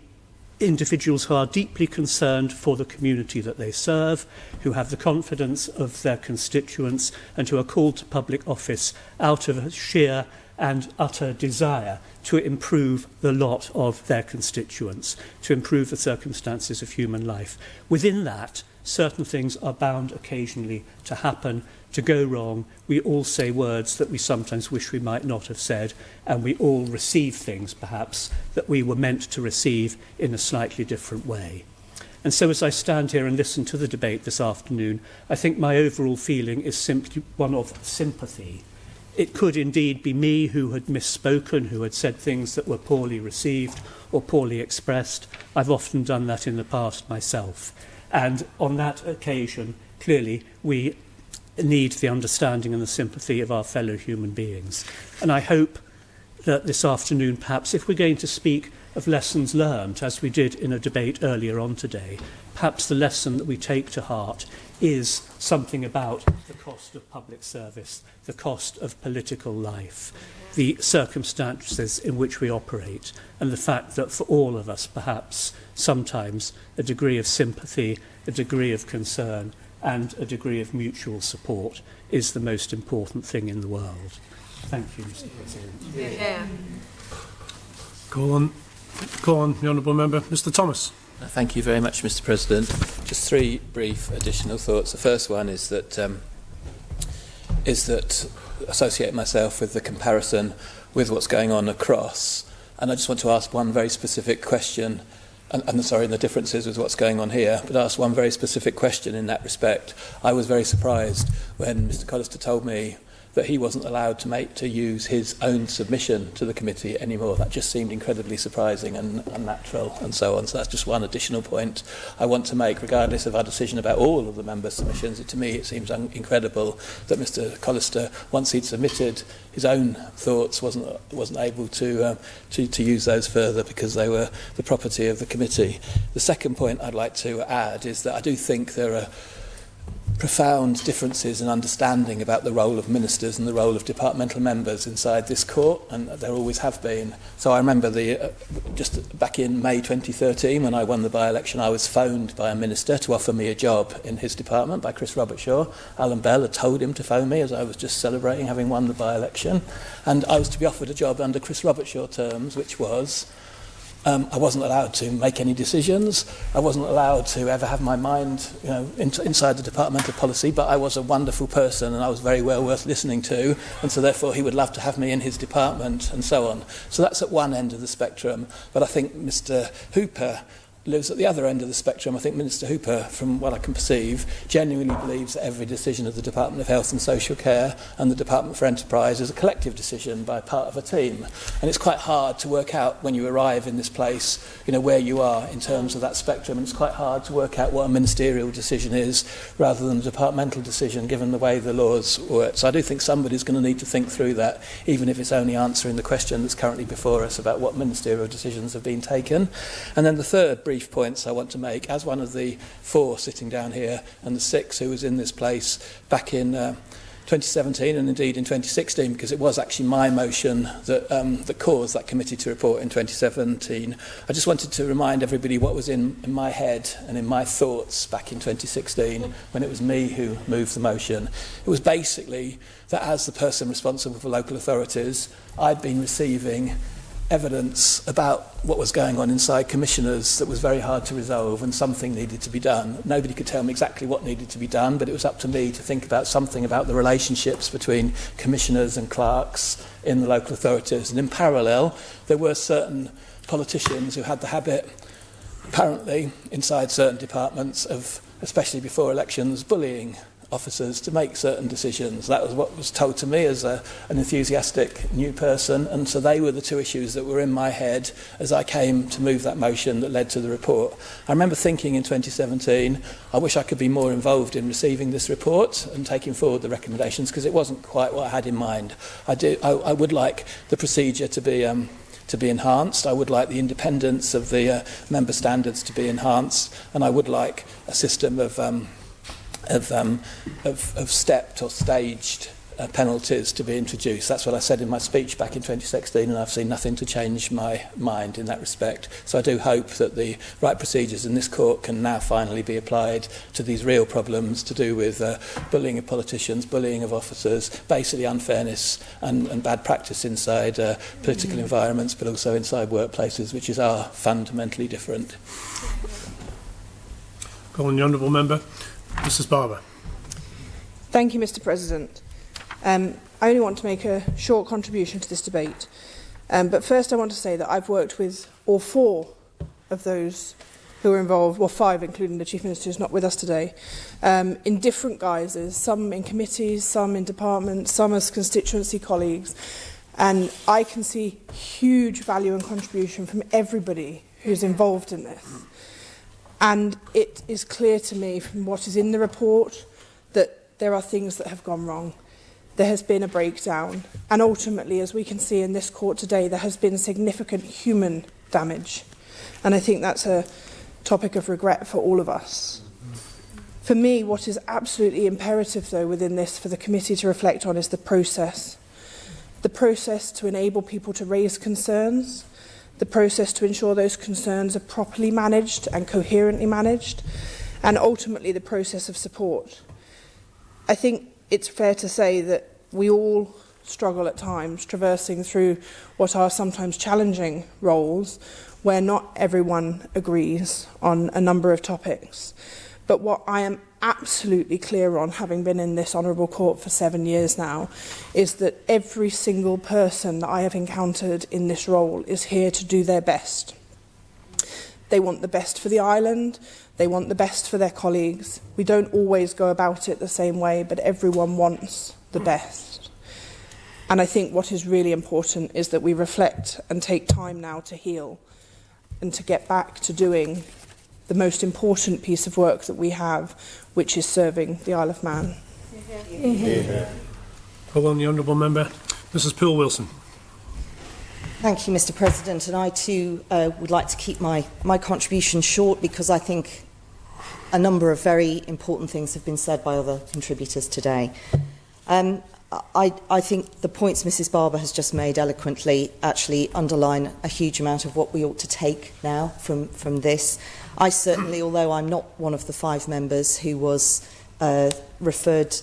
individuals who are deeply concerned for the community that they serve, who have the confidence of their constituents, and who are called to public office out of a sheer and utter desire to improve the lot of their constituents, to improve the circumstances of human life. Within that, certain things are bound occasionally to happen, to go wrong. We all say words that we sometimes wish we might not have said, and we all receive things, perhaps, that we were meant to receive in a slightly different way. And so as I stand here and listen to the debate this afternoon, I think my overall feeling is simply one of sympathy. It could indeed be me who had misspoken, who had said things that were poorly received or poorly expressed. I've often done that in the past myself. And on that occasion, clearly, we need the understanding and the sympathy of our fellow human beings. And I hope that this afternoon, perhaps, if we're going to speak of lessons learned, as we did in a debate earlier on today, perhaps the lesson that we take to heart is something about the cost of public service, the cost of political life, the circumstances in which we operate, and the fact that for all of us, perhaps, sometimes a degree of sympathy, a degree of concern, and a degree of mutual support is the most important thing in the world. Thank you, Mr. President. Yeah. Go on, the Honourable Member. Mr. Thomas. Thank you very much, Mr. President. Just three brief additional thoughts. The first one is that associate myself with the comparison with what's going on across, and I just want to ask one very specific question. And sorry, the differences with what's going on here, but ask one very specific question in that respect. I was very surprised when Mr. Callister told me that he wasn't allowed to use his own submission to the committee anymore. That just seemed incredibly surprising and unnatural and so on. So that's just one additional point I want to make, regardless of our decision about all of the member submissions. To me, it seems incredible that Mr. Callister, once he'd submitted his own thoughts, wasn't able to use those further because they were the property of the committee. The second point I'd like to add is that I do think there are profound differences in understanding about the role of ministers and the role of departmental members inside this court, and there always have been. So I remember just back in May 2013, when I won the by-election, I was phoned by a minister to offer me a job in his department by Chris Robertshaw. Alan Bell had told him to phone me as I was just celebrating having won the by-election, and I was to be offered a job under Chris Robertshaw terms, which was I wasn't allowed to make any decisions. I wasn't allowed to ever have my mind, inside the departmental policy, but I was a wonderful person and I was very well worth listening to, and so therefore he would love to have me in his department and so on. So that's at one end of the spectrum. But I think Mr. Hooper lives at the other end of the spectrum. I think Minister Hooper, from what I can perceive, genuinely believes that every decision of the Department of Health and Social Care and the Department for Enterprise is a collective decision by part of a team. And it's quite hard to work out when you arrive in this place, where you are in terms of that spectrum. And it's quite hard to work out what a ministerial decision is rather than a departmental decision, given the way the laws work. So I do think somebody's going to need to think through that, even if it's only answering the question that's currently before us about what ministerial decisions have been taken. And then the third brief points I want to make, as one of the four sitting down here and the six who was in this place back in 2017 and indeed in 2016, because it was actually my motion that caused that committee to report in 2017. I just wanted to remind everybody what was in my head and in my thoughts back in 2016 when it was me who moved the motion. It was basically that as the person responsible for local authorities, I'd been receiving evidence about what was going on inside commissioners that was very hard to resolve, and something needed to be done. Nobody could tell me exactly what needed to be done, but it was up to me to think about something about the relationships between commissioners and clerks in the local authorities. And in parallel, there were certain politicians who had the habit, apparently, inside certain departments of, especially before elections, bullying officers to make certain decisions. That was what was told to me as an enthusiastic new person, and so they were the two issues that were in my head as I came to move that motion that led to the report. I remember thinking in 2017, I wish I could be more involved in receiving this report and taking forward the recommendations, because it wasn't quite what I had in mind. I would like the procedure to be enhanced. I would like the independence of the member standards to be enhanced, and I would like a system of stepped or staged penalties to be introduced. That's what I said in my speech back in 2016, and I've seen nothing to change my mind in that respect. So I do hope that the right procedures in this court can now finally be applied to these real problems to do with bullying of politicians, bullying of officers, basically unfairness and bad practice inside political environments, but also inside workplaces, which are fundamentally different. Go on, the Honourable Member. Mrs Barber. Thank you, Mr President. I only want to make a short contribution to this debate. But first I want to say that I've worked with all 4 of those who were involved, well 5 including the Chief Minister who's not with us today, in different guises, some in committees, some in departments, some as constituency colleagues. And I can see huge value and contribution from everybody who's involved in this. And it is clear to me from what is in the report that there are things that have gone wrong. There has been a breakdown. And ultimately, as we can see in this court today, there has been significant human damage. And I think that's a topic of regret for all of us. For me, what is absolutely imperative, though, within this for the committee to reflect on is the process. The process to enable people to raise concerns, the process to ensure those concerns are properly managed and coherently managed, and ultimately the process of support. I think it's fair to say that we all struggle at times traversing through what are sometimes challenging roles where not everyone agrees on a number of topics. But what I am absolutely clear on, having been in this honourable court for 7 years now, is that every single person that I have encountered in this role is here to do their best. They want the best for the island, they want the best for their colleagues. We don't always go about it the same way, but everyone wants the best. And I think what is really important is that we reflect and take time now to heal and to get back to doing the most important piece of work that we have, which is serving the Isle of Man. Call on the Honourable Member, Mrs Paul Wilson. Thank you, Mr President, and I too would like to keep my contribution short because I think a number of very important things have been said by other contributors today. I think the points Mrs Barber has just made eloquently actually underline a huge amount of what we ought to take now from this. I certainly, although I'm not one of the 5 members who was referred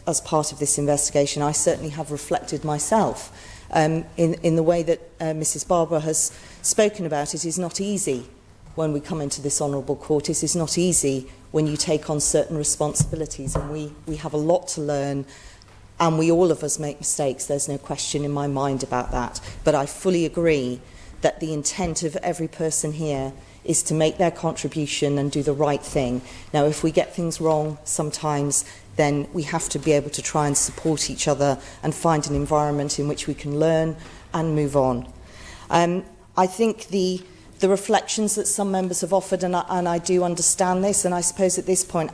as part of this investigation, I certainly have reflected myself in the way that Mrs Barber has spoken about. It is not easy when we come into this honourable court. It is not easy when you take on certain responsibilities, and we have a lot to learn. And we all of us make mistakes, there's no question in my mind about that. But I fully agree that the intent of every person here is to make their contribution and do the right thing. Now, if we get things wrong sometimes, then we have to be able to try and support each other and find an environment in which we can learn and move on. I think the reflections that some members have offered, and I do understand this, and I suppose at this point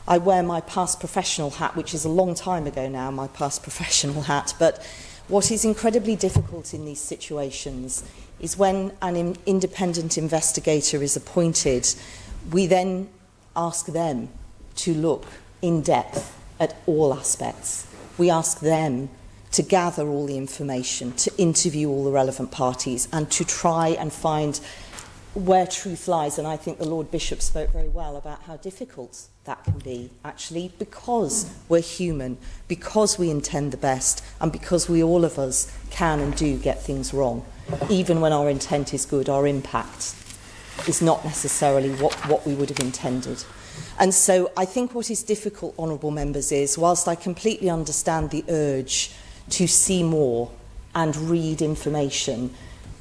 I wear my past professional hat, which is a long time ago now, my past professional hat. But what is incredibly difficult in these situations is when an independent investigator is appointed, we then ask them to look in depth at all aspects. We ask them to gather all the information, to interview all the relevant parties, and to try and find where truth lies. And I think the Lord Bishop spoke very well about how difficult that can be, actually, because we're human, because we intend the best, and because we all of us can and do get things wrong. Even when our intent is good, our impact is not necessarily what we would have intended. And so I think what is difficult, honourable members, is whilst I completely understand the urge to see more and read information,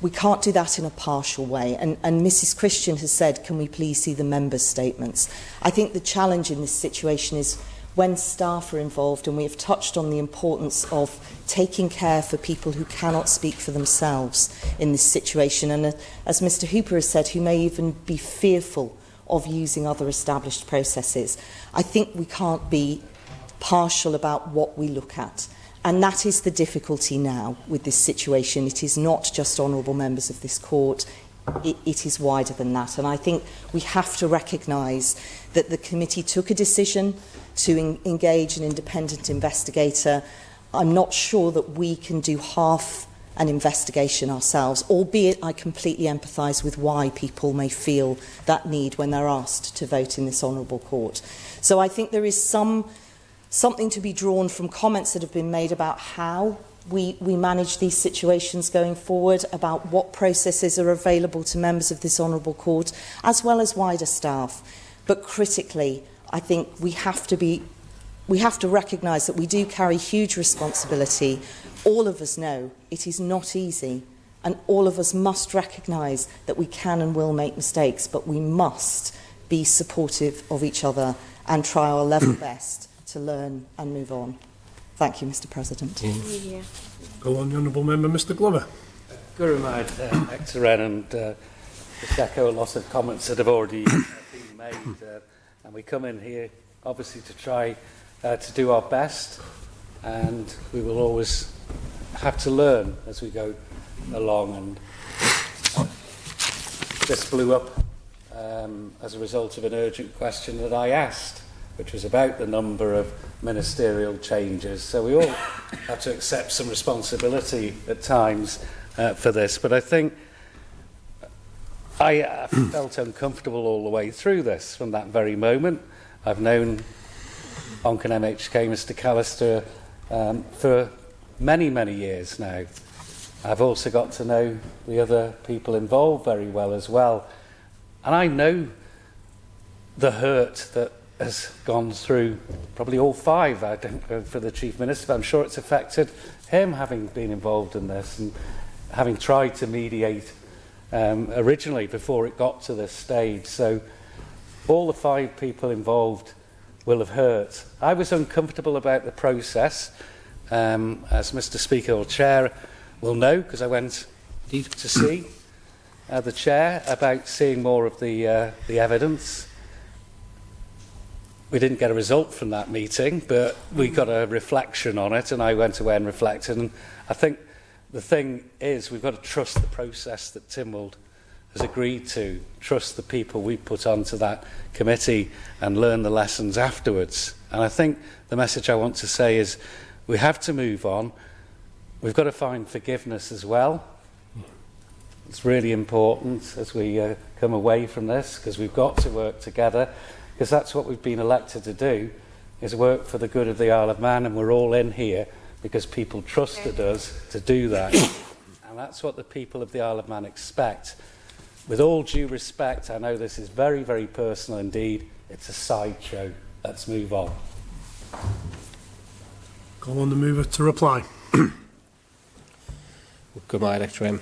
we can't do that in a partial way. And Mrs Christian has said, can we please see the members' statements? I think the challenge in this situation is when staff are involved, and we have touched on the importance of taking care for people who cannot speak for themselves in this situation. And as Mr Hooper has said, who may even be fearful of using other established processes. I think we can't be partial about what we look at. And that is the difficulty now with this situation. It is not just honourable members of this court. it is wider than that. And I think we have to recognise that the committee took a decision to engage an independent investigator. I'm not sure that we can do half an investigation ourselves, albeit I completely empathise with why people may feel that need when they're asked to vote in this honourable court. So I think there is something to be drawn from comments that have been made about how we manage these situations going forward, about what processes are available to members of this honourable court, as well as wider staff. But critically, I think we have to recognise that we do carry huge responsibility. All of us know it is not easy, and all of us must recognise that we can and will make mistakes, but we must be supportive of each other and try our level best to learn and move on. Thank you, Mr. President. Yeah. Go on, the Honourable Member, Mr. Glover. Good remind, Ren, and just echo a lot of comments that have already been made. And we come in here, obviously, to try to do our best, and we will always have to learn as we go along. And this blew up as a result of an urgent question that I asked, which was about the number of ministerial changes. So we all have to accept some responsibility at times for this. But I think I felt uncomfortable all the way through this from that very moment. I've known Onken MHK, Mr. Callister, for many, many years now. I've also got to know the other people involved very well as well. And I know the hurt that has gone through probably all five. I don't go for the Chief Minister, but I'm sure it's affected him having been involved in this and having tried to mediate originally before it got to this stage. So all the five people involved will have hurt. I was uncomfortable about the process, as Mr. Speaker or Chair will know, because I went to see the Chair about seeing more of the evidence. We didn't get a result from that meeting, but we got a reflection on it, and I went away and reflected. And I think the thing is, we've got to trust the process that Tynwald has agreed to, trust the people we put onto that committee, and learn the lessons afterwards. And I think the message I want to say is we have to move on. We've got to find forgiveness as well. It's really important as we come away from this, because we've got to work together, because that's what we've been elected to do, is work for the good of the Isle of Man, and we're all in here because people trusted us to do that. And that's what the people of the Isle of Man expect. With all due respect, I know this is very, very personal indeed. It's a sideshow. Let's move on. Go on, the mover to reply. Good morning, Lecturer.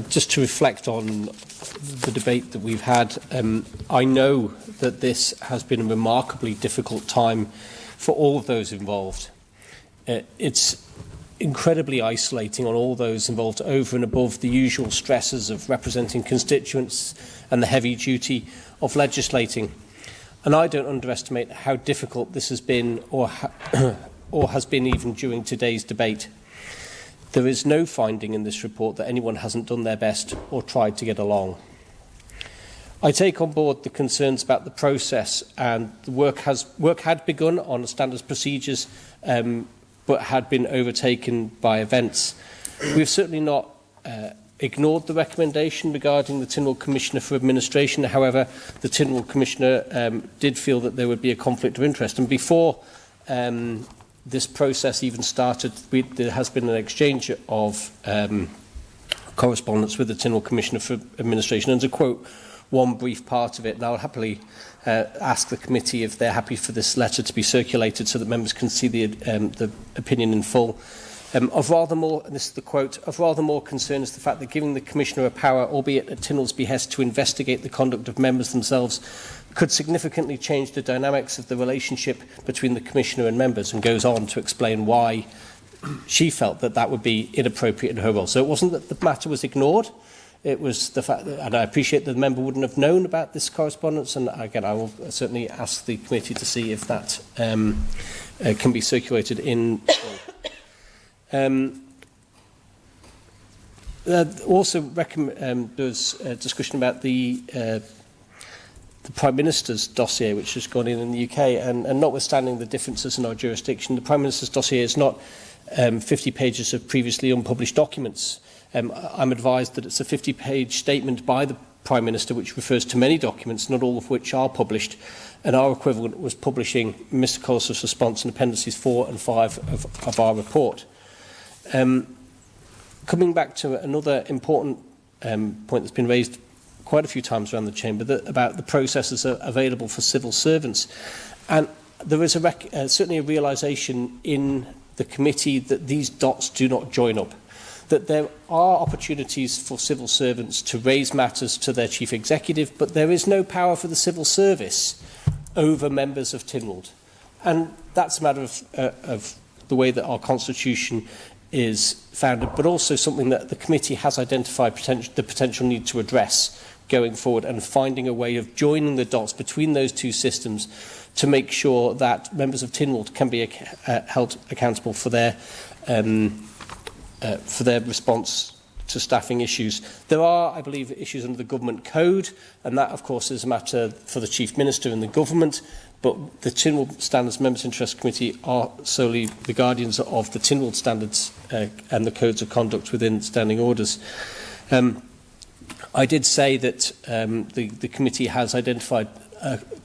Just to reflect on the debate that we've had, I know that this has been a remarkably difficult time for all of those involved. It's incredibly isolating on all those involved, over and above the usual stresses of representing constituents and the heavy duty of legislating. And I don't underestimate how difficult this has been, or has been even during today's debate. There is no finding in this report that anyone hasn't done their best or tried to get along. I take on board the concerns about the process, and the work had begun on standards procedures, but had been overtaken by events. We've certainly not ignored the recommendation regarding the Tynwald Commissioner for Administration. However, the Tynwald Commissioner did feel that there would be a conflict of interest, and before this process even started, there has been an exchange of correspondence with the Tynwald Commissioner for Administration. And to quote one brief part of it, and I'll happily ask the committee if they're happy for this letter to be circulated so that members can see the opinion in full. Of rather more, and this is the quote, of rather more concern is the fact that giving the Commissioner a power, albeit at Tynwald's behest, to investigate the conduct of members themselves could significantly change the dynamics of the relationship between the Commissioner and members, and goes on to explain why she felt that that would be inappropriate in her role. So it wasn't that the matter was ignored, it was the fact that, and I appreciate that the member wouldn't have known about this correspondence, and again I will certainly ask the committee to see if that can be circulated in full. Also, there's a discussion about the Prime Minister's dossier, which has gone in the UK, and notwithstanding the differences in our jurisdiction, the Prime Minister's dossier is not 50 pages of previously unpublished documents. I'm advised that it's a 50-page statement by the Prime Minister, which refers to many documents, not all of which are published, and our equivalent was publishing Mr Callister's response in Appendices 4 and 5 of our report. Coming back to another important point that's been raised quite a few times around the Chamber, about the processes available for civil servants. And there is certainly a realisation in the committee that these dots do not join up, that there are opportunities for civil servants to raise matters to their chief executive, but there is no power for the civil service over members of Tynwald. And that's a matter of the way that our constitution is founded, but also something that the committee has identified the potential need to address going forward, and finding a way of joining the dots between those two systems to make sure that members of Tynwald can be held accountable for their response to staffing issues. There are, I believe, issues under the Government Code, and that, of course, is a matter for the Chief Minister and the Government, but the Tynwald Standards Members' Interest Committee are solely the guardians of the Tynwald Standards and the Codes of Conduct within standing orders. I did say that the committee has identified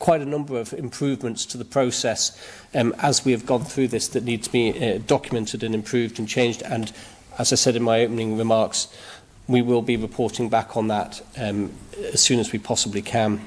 quite a number of improvements to the process as we have gone through this that need to be documented and improved and changed, and as I said in my opening remarks, we will be reporting back on that as soon as we possibly can.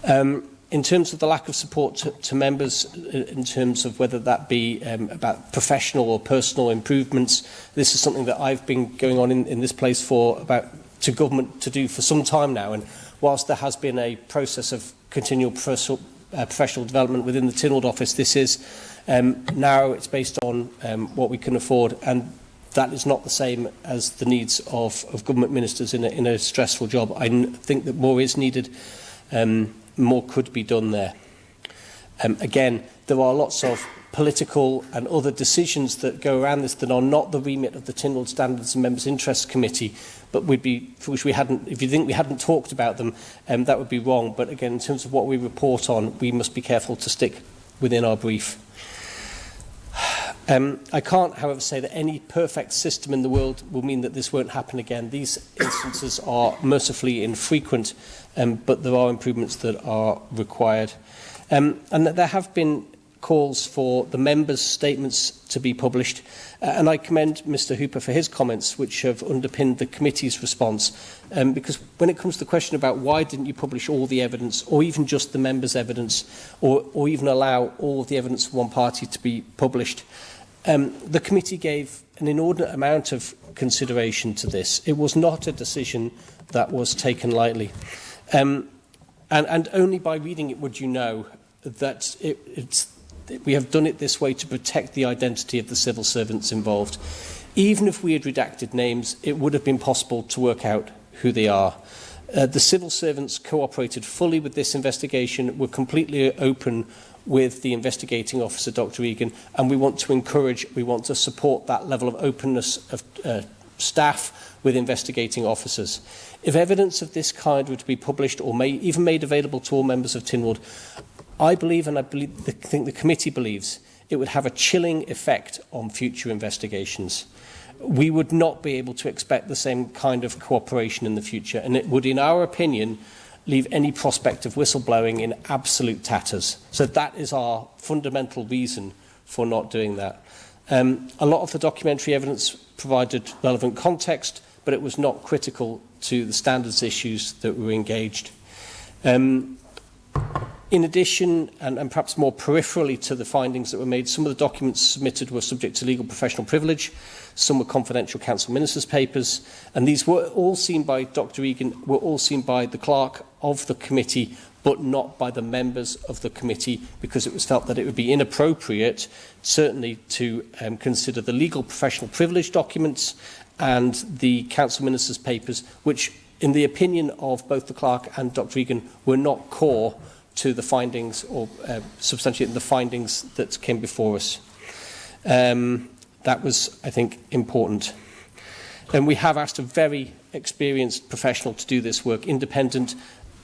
In terms of the lack of support to members, in terms of whether that be about professional or personal improvements, this is something that I've been going on in this place to government to do for some time now, and whilst there has been a process of continual professional development within the Tynwald office, this is now it's based on what we can afford, and that is not the same as the needs of government ministers in a stressful job. I think that more is needed, more could be done there. Again, there are lots of political and other decisions that go around this that are not the remit of the Tynwald Standards and Members' Interests Committee, but would be, for which we hadn't, if you think we hadn't talked about them, that would be wrong. But again, in terms of what we report on, we must be careful to stick within our brief. I can't, however, say that any perfect system in the world will mean that this won't happen again. These instances are mercifully infrequent, but there are improvements that are required. And there have been calls for the members' statements to be published, and I commend Mr Hooper for his comments, which have underpinned the committee's response, because when it comes to the question about why didn't you publish all the evidence, or even just the members' evidence, or even allow all of the evidence of one party to be published, the committee gave an inordinate amount of consideration to this. It was not a decision that was taken lightly. And only by reading it would you know that we have done it this way to protect the identity of the civil servants involved. Even if we had redacted names, it would have been possible to work out who they are. The civil servants cooperated fully with this investigation, were completely open with the investigating officer, Dr. Egan, and we want to support that level of openness of staff with investigating officers. If evidence of this kind were to be published or even made available to all members of Tynwald, I think the committee believes it would have a chilling effect on future investigations. We would not be able to expect the same kind of cooperation in the future, and it would, in our opinion, leave any prospect of whistleblowing in absolute tatters. So that is our fundamental reason for not doing that. A lot of the documentary evidence provided relevant context, but it was not critical to the standards issues that were engaged. In addition, and perhaps more peripherally to the findings that were made, some of the documents submitted were subject to legal professional privilege, some were confidential council ministers' papers, and these were all seen by Dr. Egan, were all seen by the clerk of the committee, but not by the members of the committee, because it was felt that it would be inappropriate, certainly, to consider the legal professional privilege documents and the council ministers' papers, which, in the opinion of both the clerk and Dr. Egan, were not core to the findings, or substantiating the findings that came before us. That was, I think, important. And we have asked a very experienced professional to do this work, independent,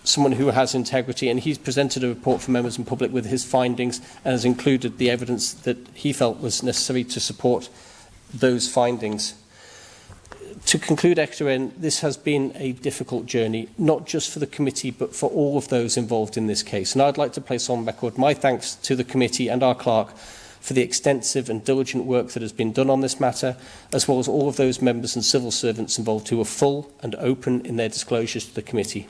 someone who has integrity, and he's presented a report for members and public with his findings and has included the evidence that he felt was necessary to support those findings. To conclude, Ector, this has been a difficult journey, not just for the committee, but for all of those involved in this case. And I'd like to place on record my thanks to the committee and our clerk for the extensive and diligent work that has been done on this matter, as well as all of those members and civil servants involved who were full and open in their disclosures to the committee.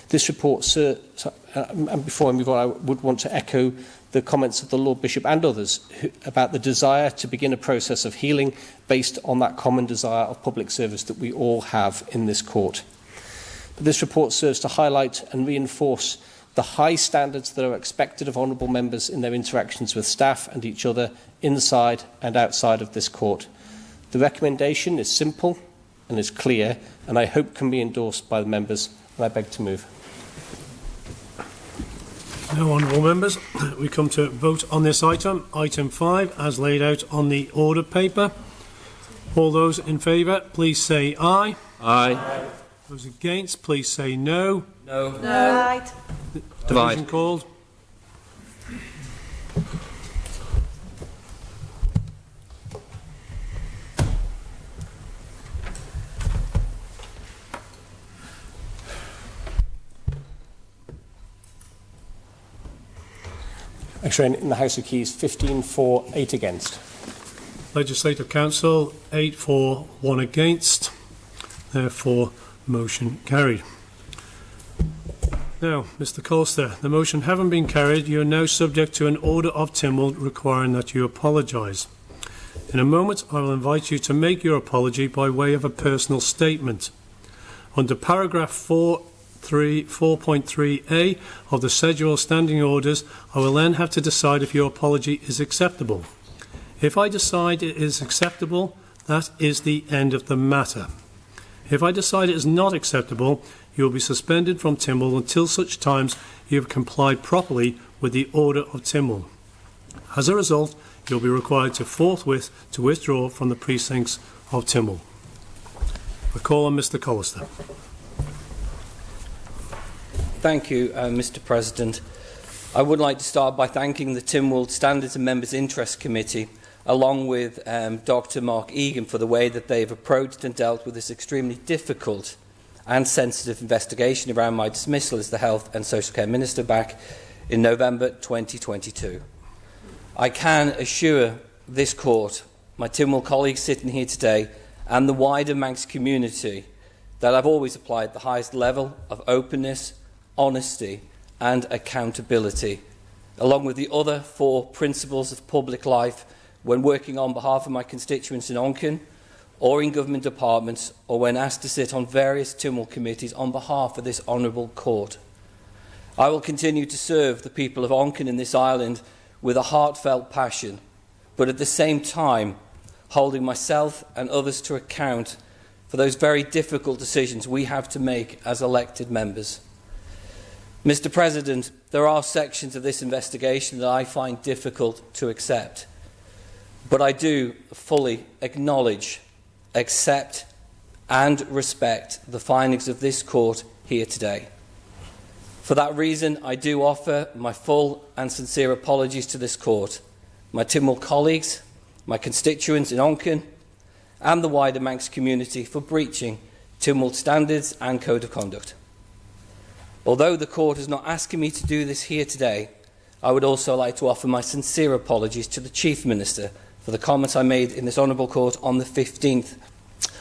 This report, and before I move on, I would want to echo the comments of the Lord Bishop and others about the desire to begin a process of healing based on that common desire of public service that we all have in this court. But this report serves to highlight and reinforce the high standards that are expected of honourable members in their interactions with staff and each other inside and outside of this court. The recommendation is simple and is clear, and I hope can be endorsed by the members, and I beg to move. Now, honourable members, we come to vote on this item, item 5, as laid out on the order paper. All those in favour, please say aye. Aye. Those against, please say no. No. No. Division called. Actually, in the House of Keys, 15 for, 8 against. Legislative Council, 8 for, 1 against. Therefore, motion carried. Now, Mr. Callister, the motion having been carried, you are now subject to an order of Tynwald requiring that you apologise. In a moment, I will invite you to make your apology by way of a personal statement. Under paragraph 4.3a of the schedule of standing orders, I will then have to decide if your apology is acceptable. If I decide it is acceptable, that is the end of the matter. If I decide it is not acceptable, you will be suspended from Tynwald until such times you have complied properly with the order of Tynwald. As a result, you will be required to forthwith to withdraw from the precincts of Tynwald. I call on Mr. Callister. Thank you, Mr. President. I would like to start by thanking the Tynwald Standards and Members' Interest Committee, along with Dr. Mark Egan, for the way that they've approached and dealt with this extremely difficult and sensitive investigation around my dismissal as the Health and Social Care Minister back in November 2022. I can assure this court, my Tynwald colleagues sitting here today, and the wider Manx community that I've always applied the highest level of openness, honesty and accountability, along with the other 4 principles of public life when working on behalf of my constituents in Onken or in government departments, or when asked to sit on various Tynwald committees on behalf of this honourable court. I will continue to serve the people of Onken in this island with a heartfelt passion, but at the same time holding myself and others to account for those very difficult decisions we have to make as elected members. Mr. President, there are sections of this investigation that I find difficult to accept, but I do fully acknowledge, accept and respect the findings of this court here today. For that reason, I do offer my full and sincere apologies to this court, my Tynwald colleagues, my constituents in Onken and the wider Manx community for breaching Tynwald standards and code of conduct. Although the court is not asking me to do this here today, I would also like to offer my sincere apologies to the Chief Minister for the comments I made in this honourable court on the 15th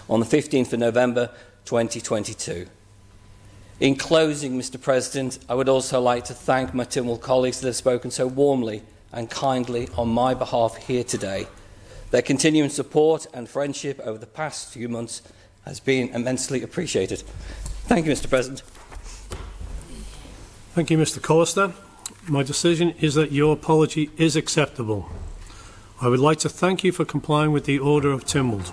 of November 2022. In closing, Mr. President, I would also like to thank my Tynwald colleagues that have spoken so warmly and kindly on my behalf here today. Their continuing support and friendship over the past few months has been immensely appreciated. Thank you, Mr. President. Thank you, Mr. Callister. My decision is that your apology is acceptable. I would like to thank you for complying with the order of Tynwald.